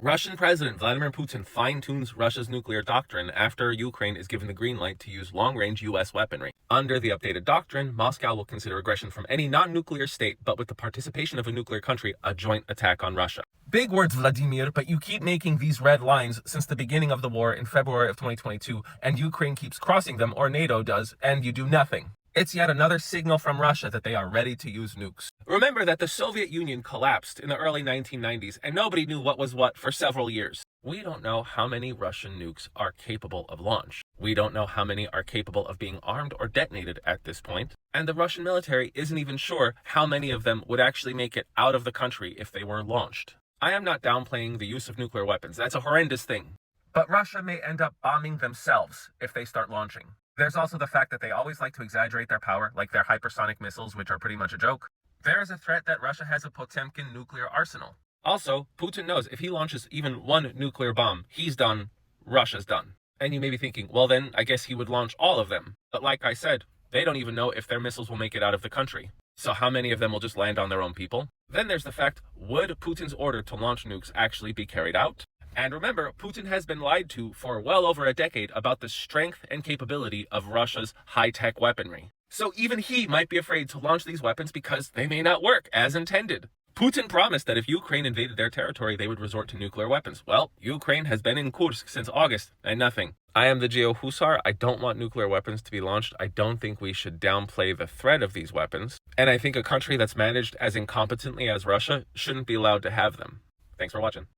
Russian President Vladimir Putin fine-tunes Russia's nuclear doctrine after Ukraine is given the green light to use long-range US weaponry. Under the updated doctrine, Moscow will consider aggression from any non-nuclear state, but with the participation of a nuclear country, a joint attack on Russia. Big words, Vladimir, but you keep making these red lines since the beginning of the war in February of 2022, and Ukraine keeps crossing them, or NATO does, and you do nothing. It's yet another signal from Russia that they are ready to use nukes. Remember that the Soviet Union collapsed in the early 1990s, and nobody knew what was what for several years. We don't know how many Russian nukes are capable of launch. We don't know how many are capable of being armed or detonated at this point. And the Russian military isn't even sure how many of them would actually make it out of the country if they were launched. I am not downplaying the use of nuclear weapons. That's a horrendous thing. But Russia may end up bombing themselves if they start launching. There's also the fact that they always like to exaggerate their power, like their hypersonic missiles, which are pretty much a joke. There is a threat that Russia has a Potemkin nuclear arsenal. Also, Putin knows if he launches even one nuclear bomb, he's done, Russia's done. And you may be thinking, well then, I guess he would launch all of them. But like I said, they don't even know if their missiles will make it out of the country. So how many of them will just land on their own people? Then there's the fact, would Putin's order to launch nukes actually be carried out? And remember, Putin has been lied to for well over a decade about the strength and capability of Russia's high-tech weaponry. So even he might be afraid to launch these weapons because they may not work as intended. Putin promised that if Ukraine invaded their territory, they would resort to nuclear weapons. Well, Ukraine has been in Kursk since August, and nothing. I am the Geo Hussar. I don't want nuclear weapons to be launched. I don't think we should downplay the threat of these weapons. And I think a country that's managed as incompetently as Russia shouldn't be allowed to have them. Thanks for watching.